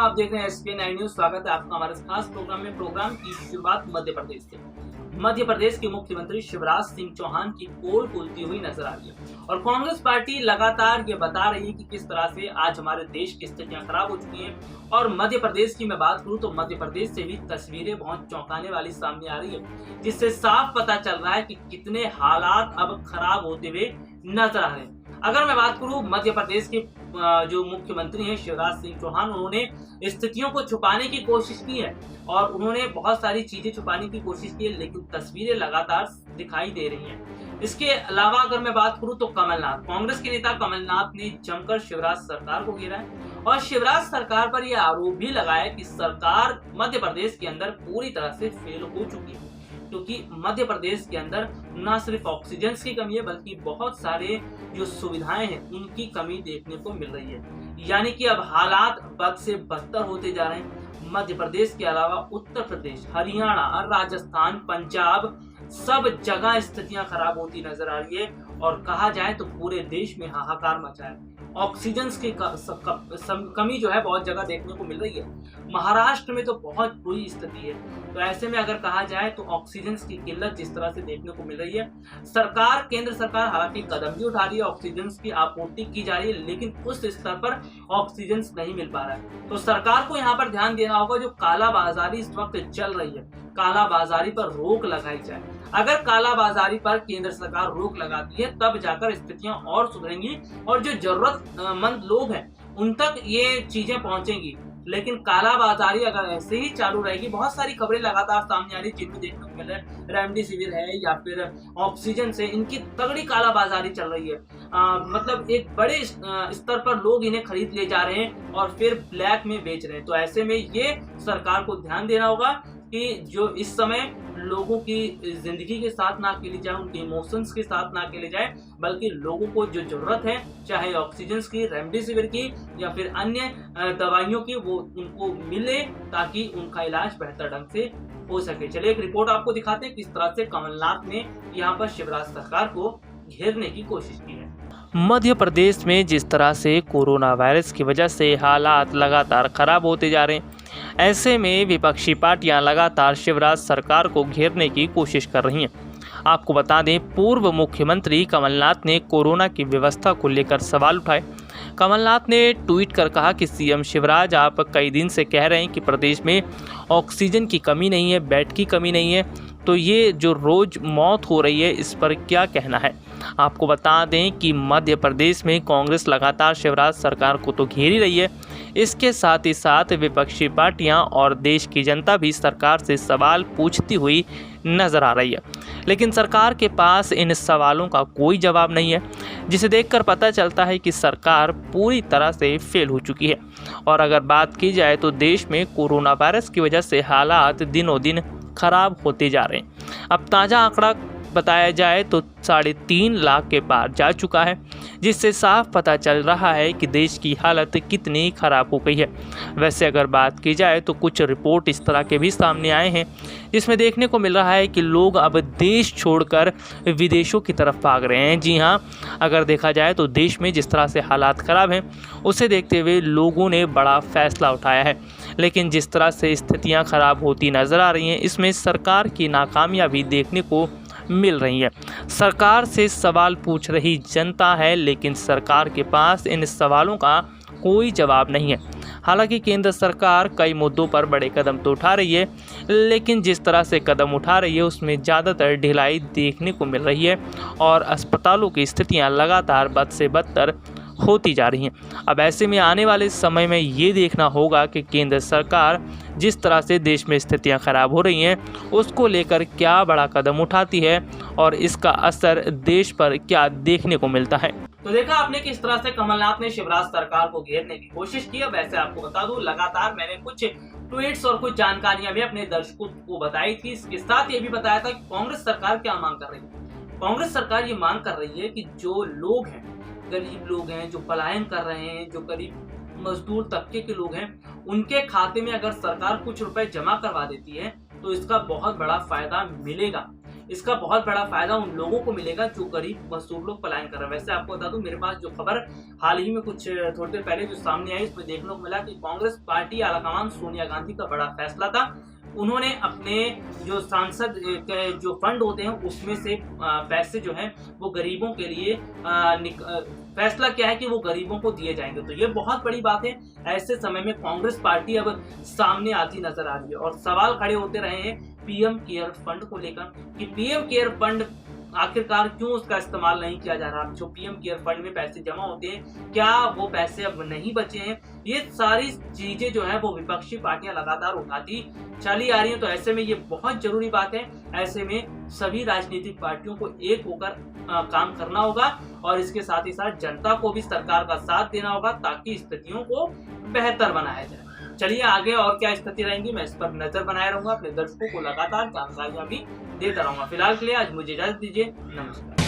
आप देख रहे हैं SK9 न्यूज। स्वागत है आपका हमारे खास प्रोग्राम में। प्रोग्राम की शुरुआत मध्य प्रदेश से। मध्य प्रदेश के मुख्यमंत्री शिवराज सिंह चौहान की पोल खुलती हुई नजर आ रही है और कांग्रेस पार्टी लगातार ये बता रही है कि किस तरह से आज हमारे देश की स्थितियां खराब हो चुकी हैं। और मध्य प्रदेश की मैं बात करूं तो मध्य प्रदेश से भी तस्वीरें बहुत चौंकाने वाली सामने आ रही है, जिससे साफ पता चल रहा है कि कितने हालात अब खराब होते हुए नजर आ रहे हैं। अगर मैं बात करूं मध्य प्रदेश के जो मुख्यमंत्री हैं शिवराज सिंह चौहान, उन्होंने स्थितियों को छुपाने की कोशिश की है और उन्होंने बहुत सारी चीजें छुपाने की कोशिश की है, लेकिन तस्वीरें लगातार दिखाई दे रही हैं। इसके अलावा अगर मैं बात करूं तो कमलनाथ, कांग्रेस के नेता कमलनाथ ने जमकर शिवराज सरकार को घेरा है और शिवराज सरकार पर यह आरोप भी लगाया कि सरकार मध्य प्रदेश के अंदर पूरी तरह से फेल हो चुकी है, क्योंकि मध्य प्रदेश के अंदर न सिर्फ ऑक्सीजन की कमी है बल्कि बहुत सारे जो सुविधाएं हैं उनकी कमी देखने को मिल रही है। यानी कि अब हालात बद से बदतर होते जा रहे हैं। मध्य प्रदेश के अलावा उत्तर प्रदेश, हरियाणा, राजस्थान, पंजाब, सब जगह स्थितियां खराब होती नजर आ रही है और कहा जाए तो पूरे देश में हाहाकार मचा है। ऑक्सीजन की कमी जो है बहुत जगह देखने को मिल रही है। महाराष्ट्र में तो बहुत बुरी स्थिति है। तो ऐसे में अगर कहा जाए तो ऑक्सीजन की किल्लत जिस तरह से देखने को मिल रही है, केंद्र सरकार हालांकि कदम भी उठा रही है, ऑक्सीजन की आपूर्ति की जा रही है, लेकिन उस स्तर पर ऑक्सीजन नहीं मिल पा रहा है। तो सरकार को यहाँ पर ध्यान देना होगा। जो कालाबाजारी इस वक्त चल रही है, कालाबाजारी पर रोक लगाई जाए। अगर कालाबाजारी पर केंद्र सरकार रोक लगाती है तब जाकर स्थितियां और सुधरेंगी और जो जरूरतमंद लोग हैं उन तक ये चीजें पहुंचेंगी। लेकिन कालाबाजारी अगर ऐसे ही चालू रहेगी, बहुत सारी खबरें लगातार सामने आ रही जिनमें देखने को मिल रहा है रेमडेसिविर है या फिर ऑक्सीजन से इनकी तगड़ी कालाबाजारी चल रही है। मतलब एक बड़े स्तर पर लोग इन्हें खरीद ले जा रहे हैं और फिर ब्लैक में बेच रहे हैं। तो ऐसे में ये सरकार को ध्यान देना होगा कि जो इस समय लोगों की जिंदगी के साथ ना खेली जाए, उनके इमोशंस के साथ ना खेली जाए, बल्कि लोगों को जो जरूरत है, चाहे ऑक्सीजन की, रेमडेसिविर की या फिर अन्य दवाइयों की, वो उनको मिले ताकि उनका इलाज बेहतर ढंग से हो सके। चलिए एक रिपोर्ट आपको दिखाते हैं किस तरह से कमलनाथ ने यहाँ पर शिवराज सरकार को घेरने की कोशिश की है। मध्य प्रदेश में जिस तरह से कोरोना वायरस की वजह से हालात लगातार खराब होते जा रहे हैं, ऐसे में विपक्षी पार्टियां लगातार शिवराज सरकार को घेरने की कोशिश कर रही हैं। आपको बता दें, पूर्व मुख्यमंत्री कमलनाथ ने कोरोना की व्यवस्था को लेकर सवाल उठाए। कमलनाथ ने ट्वीट कर कहा कि सीएम शिवराज, आप कई दिन से कह रहे हैं कि प्रदेश में ऑक्सीजन की कमी नहीं है, बेड की कमी नहीं है, तो ये जो रोज़ मौत हो रही है इस पर क्या कहना है। आपको बता दें कि मध्य प्रदेश में कांग्रेस लगातार शिवराज सरकार को तो घेर ही रही है, इसके साथ ही साथ विपक्षी पार्टियां और देश की जनता भी सरकार से सवाल पूछती हुई नजर आ रही है, लेकिन सरकार के पास इन सवालों का कोई जवाब नहीं है, जिसे देखकर पता चलता है कि सरकार पूरी तरह से फेल हो चुकी है। और अगर बात की जाए तो देश में कोरोना वायरस की वजह से हालात दिनों दिन खराब होते जा रहे हैं। अब ताज़ा आंकड़ा बताया जाए तो 3.5 लाख के पार जा चुका है, जिससे साफ पता चल रहा है कि देश की हालत कितनी खराब हो गई है। वैसे अगर बात की जाए तो कुछ रिपोर्ट इस तरह के भी सामने आए हैं, जिसमें देखने को मिल रहा है कि लोग अब देश छोड़कर विदेशों की तरफ भाग रहे हैं। जी हाँ, अगर देखा जाए तो देश में जिस तरह से हालात ख़राब हैं, उसे देखते हुए लोगों ने बड़ा फैसला उठाया है। लेकिन जिस तरह से स्थितियाँ खराब होती नज़र आ रही हैं, इसमें सरकार की नाकामियाँ भी देखने को मिल रही है। सरकार से सवाल पूछ रही जनता है, लेकिन सरकार के पास इन सवालों का कोई जवाब नहीं है। हालांकि केंद्र सरकार कई मुद्दों पर बड़े कदम तो उठा रही है, लेकिन जिस तरह से कदम उठा रही है उसमें ज़्यादातर ढिलाई देखने को मिल रही है और अस्पतालों की स्थितियां लगातार बद से बदतर होती जा रही हैं। अब ऐसे में आने वाले समय में ये देखना होगा कि केंद्र सरकार जिस तरह से देश में स्थितियां खराब हो रही हैं, उसको लेकर क्या बड़ा कदम उठाती है और इसका असर देश पर क्या देखने को मिलता है। तो देखा आपने किस तरह से कमलनाथ ने शिवराज सरकार को घेरने की कोशिश की। अब ऐसे आपको बता दूं, लगातार मैंने कुछ ट्वीट्स और कुछ जानकारियां भी अपने दर्शकों को बताई थी। इसके साथ ये भी बताया था कि कांग्रेस सरकार क्या मांग कर रही है। कांग्रेस सरकार ये मांग कर रही है कि जो लोग हैं, गरीब लोग हैं, जो पलायन कर रहे हैं, जो गरीब मजदूर तबके के लोग हैं, उनके खाते में अगर सरकार कुछ रुपए जमा करवा देती है तो इसका बहुत बड़ा फायदा मिलेगा। इसका बहुत बड़ा फायदा उन लोगों को मिलेगा जो गरीब मजदूर लोग पलायन कर रहे हैं। वैसे आपको बता दूं, मेरे पास जो खबर हाल ही में कुछ थोड़ी देर पहले जो सामने आई, इसमें देखने को मिला कि कांग्रेस पार्टी आलाकमान सोनिया गांधी का बड़ा फैसला था। उन्होंने अपने जो सांसद के जो फंड होते हैं उसमें से पैसे जो हैं वो गरीबों के लिए फैसला किया है कि वो गरीबों को दिए जाएंगे। तो ये बहुत बड़ी बात है। ऐसे समय में कांग्रेस पार्टी अब सामने आती नजर आ रही है और सवाल खड़े होते रहे हैं पीएम केयर फंड को लेकर कि पीएम केयर फंड आखिरकार क्यों उसका इस्तेमाल नहीं किया जा रहा। जो पीएम केयर फंड में पैसे जमा होते हैं, क्या वो पैसे अब नहीं बचे हैं? ये सारी चीजें जो है वो विपक्षी पार्टियां लगातार उठाती चली आ रही हैं। तो ऐसे में ये बहुत जरूरी बात है। ऐसे में सभी राजनीतिक पार्टियों को एक होकर काम करना होगा और इसके साथ ही साथ जनता को भी सरकार का साथ देना होगा ताकि स्थितियों को बेहतर बनाया जाए। चलिए आगे और क्या स्थिति रहेंगी, मैं इस पर नजर बनाए रहूंगा। अपने दर्शकों को लगातार जानकारियां भी देता रहूंगा। फिलहाल के लिए आज मुझे इजाजत दीजिए। नमस्कार।